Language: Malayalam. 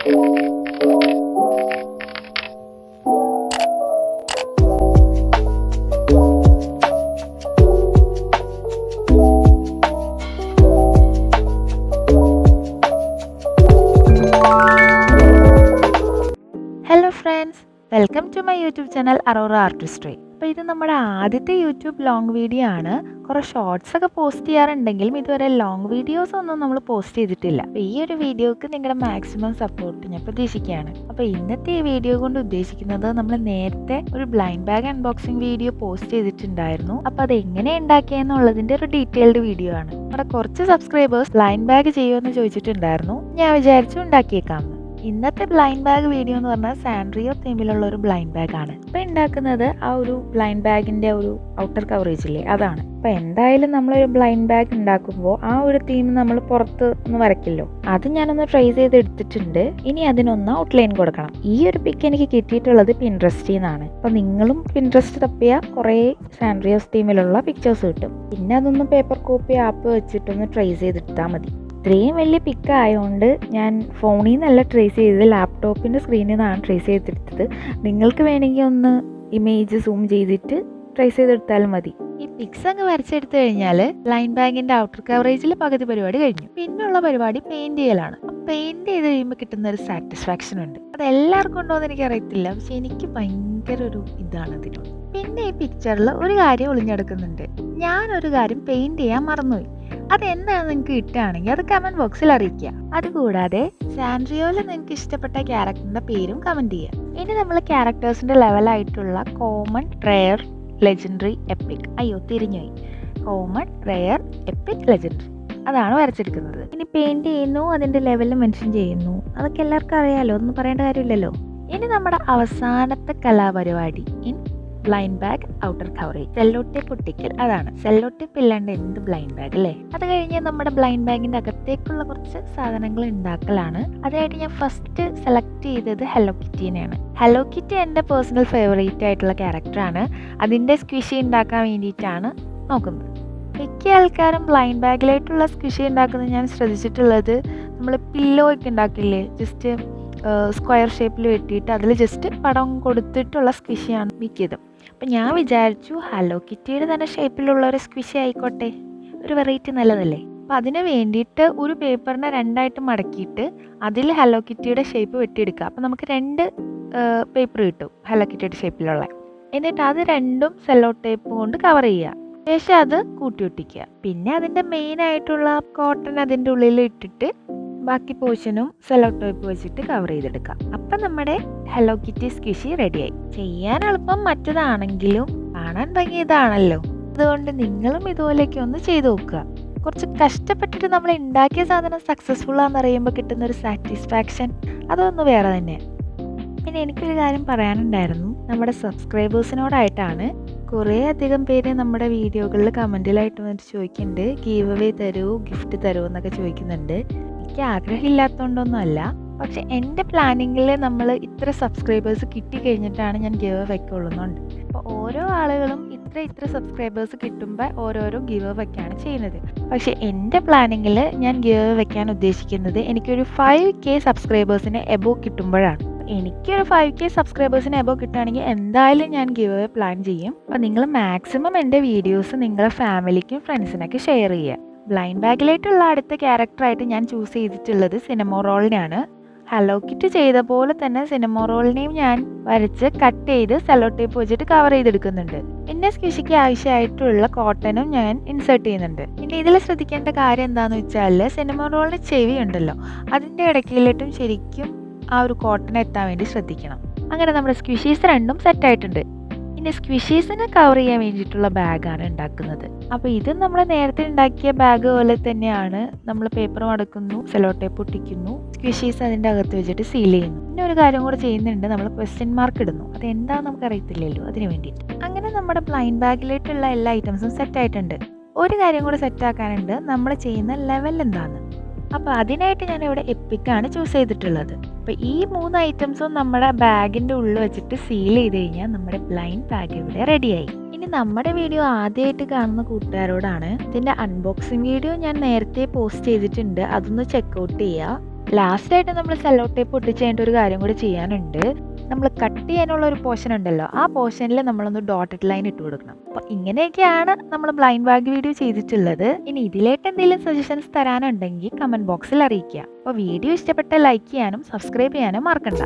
Hello friends, welcome to my YouTube channel Aurora Artistry. അപ്പോൾ ഇത് നമ്മുടെ ആദ്യത്തെ യൂട്യൂബ് ലോങ് വീഡിയോ ആണ്. കുറേ ഷോർട്സ് ഒക്കെ പോസ്റ്റ് ചെയ്യാറുണ്ടെങ്കിലും ഇതുവരെ ലോങ് വീഡിയോസ് ഒന്നും നമ്മൾ പോസ്റ്റ് ചെയ്തിട്ടില്ല. അപ്പോൾ ഈ ഒരു വീഡിയോക്ക് നിങ്ങളുടെ മാക്സിമം സപ്പോർട്ട് ഞാൻ പ്രതീക്ഷിക്കുകയാണ്. അപ്പോൾ ഇന്നത്തെ ഈ വീഡിയോ കൊണ്ട് ഉദ്ദേശിക്കുന്നത്, നമ്മൾ നേരത്തെ ഒരു blind bag unboxing video post ചെയ്തിട്ടുണ്ടായിരുന്നു. അപ്പോൾ അത് എങ്ങനെ ഉണ്ടാക്കിയെന്നുള്ളതിൻ്റെ ഒരു ഡീറ്റെയിൽഡ് വീഡിയോ ആണ്. നമ്മുടെ കുറച്ച് സബ്സ്ക്രൈബേഴ്സ് ബ്ലൈൻഡ് ബാഗ് ചെയ്യുമെന്ന് ചോദിച്ചിട്ടുണ്ടായിരുന്നു. ഞാൻ വിചാരിച്ചു ഉണ്ടാക്കിയേക്കാമെന്ന്. ഇന്നത്തെ ബ്ലൈൻഡ് ബാഗ് വീഡിയോ എന്ന് പറഞ്ഞാൽ സാൻറിയോ തീമിലുള്ള ഒരു ബ്ലൈൻഡ് ബാഗ് ആണ്. ഇപ്പം ഉണ്ടാക്കുന്നത് ആ ഒരു ബ്ലൈൻഡ് ബാഗിൻ്റെ ഒരു ഔട്ടർ കവറേജ് ഇല്ലേ, അതാണ്. അപ്പം എന്തായാലും നമ്മളൊരു ബ്ലൈൻഡ് ബാഗ് ഉണ്ടാക്കുമ്പോൾ ആ ഒരു തീം നമ്മൾ പുറത്ത് ഒന്ന് വരയ്ക്കല്ലോ. അത് ഞാനൊന്ന് ട്രൈ ചെയ്ത് എടുത്തിട്ടുണ്ട്. ഇനി അതിനൊന്ന് ഔട്ട്ലൈൻ കൊടുക്കണം. ഈ ഒരു പിക്ക് എനിക്ക് കിട്ടിയിട്ടുള്ളത് പിൻട്രസ്റ്റിൽ നിന്നാണ്. അപ്പം നിങ്ങളും പിൻട്രസ്റ്റ് തപ്പിയാൽ കുറേ സാൻറിയോസ് തീമിലുള്ള പിക്ചേഴ്സ് കിട്ടും. പിന്നെ അതൊന്ന് പേപ്പർ കോപ്പി ആപ്പ് വെച്ചിട്ടൊന്ന് ട്രൈ ചെയ്തെടുത്താൽ മതി. ഇത്രയും വലിയ പിക്ക് ആയതുകൊണ്ട് ഞാൻ ഫോണിൽ നിന്നല്ല ട്രേസ് ചെയ്തത്, ലാപ്ടോപ്പിൻ്റെ സ്ക്രീനിൽ നിന്നാണ് ട്രേസ് ചെയ്തെടുത്തത്. നിങ്ങൾക്ക് വേണമെങ്കിൽ ഒന്ന് ഇമേജ് സൂം ചെയ്തിട്ട് ട്രേസ് ചെയ്തെടുത്താലും മതി. ഈ പിക്സ് അങ്ങ് വരച്ചെടുത്തു കഴിഞ്ഞാൽ ബ്ലൈൻഡ് ബാഗിൻ്റെ ഔട്ടർ കവറേജിൽ പകുതി പരിപാടി കഴിഞ്ഞു. പിന്നുള്ള പരിപാടി പെയിൻറ് ചെയ്യലാണ്. പെയിൻറ് ചെയ്ത് കഴിയുമ്പോൾ കിട്ടുന്ന ഒരു സാറ്റിസ്ഫാക്ഷൻ ഉണ്ട്. അത് എല്ലാവർക്കും ഉണ്ടോ എന്ന് എനിക്കറിയത്തില്ല, പക്ഷെ എനിക്ക് ഭയങ്കര ഒരു ഇതാണ് അതിനോട്. പിന്നെ ഈ പിക്ചറിൽ ഒരു കാര്യം ഒളിഞ്ഞെടുക്കുന്നുണ്ട്. ഞാനൊരു കാര്യം പെയിൻറ് ചെയ്യാൻ മറന്നുപോയി. അതെന്താണെന്ന് നിങ്ങൾക്ക് കിട്ടുകയാണെങ്കിൽ അത് കമൻറ്റ് ബോക്സിൽ അറിയിക്കുക. അതുകൂടാതെ സാൻറിയോയിൽ നിങ്ങൾക്ക് ഇഷ്ടപ്പെട്ട ക്യാരക്ടറിൻ്റെ പേരും കമൻറ്റ് ചെയ്യുക. ഇനി നമ്മൾ ക്യാരക്ടേഴ്സിൻ്റെ ലെവലായിട്ടുള്ള കോമൺ, റെയർ, ലെജൻഡറി, എപ്പിക്, തിരിഞ്ഞുപോയി, കോമൺ, റെയർ, എപ്പിക്, ലെജൻഡറി, അതാണ് വരച്ചെടുക്കുന്നത്. ഇനി പെയിൻറ് ചെയ്യുന്നു, അതിൻ്റെ ലെവൽ മെൻഷൻ ചെയ്യുന്നു. അതൊക്കെ എല്ലാവർക്കും അറിയാമല്ലോ, ഒന്നും പറയേണ്ട കാര്യമില്ലല്ലോ. ഇനി നമ്മുടെ അവസാനത്തെ കലാപരിപാടി in blind bag outer coverage, cello tape ഒട്ടിക്കൽ. അതാണ്. സെല്ലോ ടേപ്പ് ഇല്ലാണ്ട് എന്ത് ബ്ലൈൻഡ് ബാഗ് അല്ലേ. അത് കഴിഞ്ഞ് നമ്മുടെ ബ്ലൈൻഡ് ബാഗിൻ്റെ അകത്തേക്കുള്ള കുറച്ച് സാധനങ്ങൾ ഉണ്ടാക്കലാണ്. അതായിട്ട് ഞാൻ ഫസ്റ്റ് സെലക്ട് ചെയ്തത് ഹലോ കിറ്റീനെയാണ്. ഹലോ കിറ്റി എൻ്റെ പേഴ്സണൽ ഫേവറേറ്റ് ആയിട്ടുള്ള ക്യാരക്ടറാണ്. അതിൻ്റെ സ്ക്വിഷി ഉണ്ടാക്കാൻ വേണ്ടിയിട്ടാണ് നോക്കുന്നത്. മിക്ക ആൾക്കാരും ബ്ലൈൻഡ് ബാഗിലായിട്ടുള്ള സ്ക്വിഷി ഉണ്ടാക്കുന്നത് ഞാൻ ശ്രദ്ധിച്ചിട്ടുള്ളത്, നമ്മൾ പില്ലോ ഒക്കെ ഉണ്ടാക്കില്ലേ, ജസ്റ്റ് സ്ക്വയർ ഷേപ്പിൽ വെട്ടിയിട്ട് അതിൽ ജസ്റ്റ് പടം കൊടുത്തിട്ടുള്ള സ്ക്വിഷിയാണ് മിക്കതും. അപ്പം ഞാൻ വിചാരിച്ചു ഹലോ കിറ്റിയുടെ തന്നെ ഷേപ്പിലുള്ള ഒരു സ്ക്വിഷി ആയിക്കോട്ടെ, ഒരു വെറൈറ്റി നല്ലതല്ലേ. അപ്പം അതിന് വേണ്ടിയിട്ട് ഒരു പേപ്പറിനെ രണ്ടായിട്ട് മടക്കിയിട്ട് അതിൽ ഹലോ കിറ്റിയുടെ ഷേപ്പ് വെട്ടിയെടുക്കുക. അപ്പം നമുക്ക് രണ്ട് പേപ്പർ കിട്ടും ഹലോ കിറ്റിയുടെ ഷേപ്പിലുള്ള. എന്നിട്ട് അത് രണ്ടും സെല്ലോ ടേപ്പ് കൊണ്ട് കവർ ചെയ്യുക. ശേഷം അത് കൂട്ടി ഒട്ടിക്കുക. പിന്നെ അതിൻ്റെ മെയിൻ ആയിട്ടുള്ള കോട്ടൺ അതിൻ്റെ ഉള്ളിൽ ഇട്ടിട്ട് ബാക്കി പോർഷനും സെല്ലോ ടേപ്പ് വെച്ചിട്ട് കവർ ചെയ്തെടുക്കാം. അപ്പം നമ്മുടെ ഹലോ കിറ്റി സ്ക്വിഷി റെഡിയായി. ചെയ്യാൻ എളുപ്പം മറ്റതാണെങ്കിലും കാണാൻ ഭംഗിയതാണല്ലോ. അതുകൊണ്ട് നിങ്ങളും ഇതുപോലെയൊക്കെ ഒന്ന് ചെയ്ത് നോക്കുക. കുറച്ച് കഷ്ടപ്പെട്ടിട്ട് നമ്മൾ ഉണ്ടാക്കിയ സാധനം സക്സസ്ഫുൾ ആണെന്ന് അറിയുമ്പോൾ കിട്ടുന്ന ഒരു സാറ്റിസ്ഫാക്ഷൻ അതൊന്ന് വേറെ തന്നെയാണ്. പിന്നെ എനിക്കൊരു കാര്യം പറയാനുണ്ടായിരുന്നു. നമ്മുടെ സബ്സ്ക്രൈബേഴ്സിനോടായിട്ടാണ്. കുറേ അധികം പേര് നമ്മുടെ വീഡിയോകളിൽ കമൻറ്റിലായിട്ട് വന്നിട്ട് ചോദിക്കുന്നുണ്ട്, ഗീവ് അവേ തരൂ, ഗിഫ്റ്റ് തരൂ എന്നൊക്കെ ചോദിക്കുന്നുണ്ട്. എനിക്ക് ആഗ്രഹമില്ലാത്തതുകൊണ്ടൊന്നും അല്ല, പക്ഷെ എൻ്റെ പ്ലാനിങ്ങിൽ നമ്മൾ ഇത്ര സബ്സ്ക്രൈബേഴ്സ് കിട്ടിക്കഴിഞ്ഞിട്ടാണ് ഞാൻ ഗിവ് അവയ്ക്കുള്ളുന്നുണ്ട്. അപ്പോൾ ഓരോ ആളുകളും ഇത്ര സബ്സ്ക്രൈബേഴ്സ് കിട്ടുമ്പോൾ ഓരോരോ ഗിവ് അവയ്ക്കാണ് ചെയ്യുന്നത്. പക്ഷേ എൻ്റെ പ്ലാനിങ്ങിൽ ഞാൻ ഗിവ് അവേ വയ്ക്കാൻ ഉദ്ദേശിക്കുന്നത് എനിക്കൊരു 5K സബ്സ്ക്രൈബേഴ്സിന് എബോ കിട്ടുമ്പോഴാണ്. എനിക്കൊരു 5K സബ്സ്ക്രൈബേഴ്സിന് എബോ കിട്ടുകയാണെങ്കിൽ എന്തായാലും ഞാൻ ഗിവ് അവേ പ്ലാൻ ചെയ്യും. അപ്പോൾ നിങ്ങൾ മാക്സിമം എൻ്റെ വീഡിയോസ് നിങ്ങളുടെ ഫാമിലിക്കും ഫ്രണ്ട്സിനൊക്കെ ഷെയർ ചെയ്യുക. ബ്ലൈൻഡ് ബാഗിലായിട്ടുള്ള അടുത്ത ക്യാരക്ടറായിട്ട് ഞാൻ ചൂസ് ചെയ്തിട്ടുള്ളത് സിനമോറോളിനെയാണ്. ഹലോ കിറ്റ് ചെയ്ത പോലെ തന്നെ സിനമോറോളിനെയും ഞാൻ വരച്ച് കട്ട് ചെയ്ത് സെല്ലോ ടേപ്പ് വെച്ചിട്ട് കവർ ചെയ്തെടുക്കുന്നുണ്ട്. പിന്നെ സ്ക്വിഷിക്ക് ആവശ്യമായിട്ടുള്ള കോട്ടനും ഞാൻ ഇൻസേർട്ട് ചെയ്യുന്നുണ്ട്. പിന്നെ ഇതിൽ ശ്രദ്ധിക്കേണ്ട കാര്യം എന്താണെന്ന് വെച്ചാൽ, സിനമോറോളിൻ്റെ ചെവി ഉണ്ടല്ലോ, അതിൻ്റെ ഇടയ്ക്കിലിട്ടും ശരിക്കും ആ ഒരു കോട്ടൺ എത്താൻ വേണ്ടി ശ്രദ്ധിക്കണം. അങ്ങനെ നമ്മുടെ സ്ക്വിഷീസ് രണ്ടും സെറ്റായിട്ടുണ്ട്. ഇനി സ്ക്വിഷീസിനെ കവർ ചെയ്യാൻ വേണ്ടിയിട്ടുള്ള ബാഗാണ് ഉണ്ടാക്കുന്നത്. അപ്പോൾ ഇത് നമ്മൾ നേരത്തെ ഉണ്ടാക്കിയ ബാഗ് പോലെ തന്നെയാണ്. നമ്മൾ പേപ്പർ മടക്കുന്നു, സെല്ലോ ടേപ്പ് ഒട്ടിക്കുന്നു, സ്ക്വിഷീസ് അതിൻ്റെ അകത്ത് വെച്ചിട്ട് സീൽ ചെയ്യുന്നു. പിന്നെ ഒരു കാര്യം കൂടെ ചെയ്യുന്നുണ്ട്, നമ്മൾ ക്വസ്റ്റ്യൻ മാർക്ക് ഇടുന്നു. അതെന്താണെന്ന് നമുക്ക് അറിയത്തില്ലല്ലോ, അതിന് വേണ്ടിയിട്ട്. അങ്ങനെ നമ്മുടെ ബ്ലൈൻഡ് ബാഗിലായിട്ടുള്ള എല്ലാ ഐറ്റംസും സെറ്റായിട്ടുണ്ട്. ഒരു കാര്യം കൂടെ സെറ്റാക്കാനുണ്ട്, നമ്മൾ ചെയ്യുന്ന ലെവൽ എന്താണെന്ന്. അപ്പോൾ അതിനായിട്ട് ഞാനിവിടെ എപ്പിക്കാണ് ചൂസ് ചെയ്തിട്ടുള്ളത്. അപ്പോൾ ഈ 3 ഐറ്റംസും നമ്മുടെ ബാഗിൻ്റെ ഉള്ളിൽ വെച്ചിട്ട് സീൽ ചെയ്ത് കഴിഞ്ഞാൽ നമ്മുടെ ബ്ലൈൻഡ് ബാഗ് ഇവിടെ റെഡിയായി. ഇനി നമ്മുടെ വീഡിയോ ആദ്യമായിട്ട് കാണുന്ന കൂട്ടുകാരോടാണ്, ഇതിൻ്റെ അൺബോക്സിങ് വീഡിയോ ഞാൻ നേരത്തെ പോസ്റ്റ് ചെയ്തിട്ടുണ്ട്, അതൊന്ന് ചെക്കൗട്ട് ചെയ്യുക. ലാസ്റ്റായിട്ട് നമ്മൾ സെല്ലോ ടേപ്പ് ഒട്ടിച്ച് കഴിഞ്ഞിട്ട് ഒരു കാര്യം കൂടി ചെയ്യാനുണ്ട്. നമ്മൾ കട്ട് ചെയ്യാനുള്ള ഒരു പോർഷൻ ഉണ്ടല്ലോ, ആ പോർഷനിൽ നമ്മളൊന്ന് ഡോട്ടഡ് ലൈൻ ഇട്ട് കൊടുക്കണം. അപ്പോൾ ഇങ്ങനെയൊക്കെയാണ് നമ്മൾ ബ്ലൈൻഡ് ബാഗ് വീഡിയോ ചെയ്തിട്ടുള്ളത്. ഇനി ഇതിലേക്ക് എന്തെങ്കിലും സജഷൻസ് തരാനുണ്ടെങ്കിൽ കമൻറ്റ് ബോക്സിൽ അറിയിക്കുക. അപ്പോൾ വീഡിയോ ഇഷ്ടപ്പെട്ട ലൈക്ക് ചെയ്യാനും സബ്സ്ക്രൈബ് ചെയ്യാനും മറക്കണ്ട.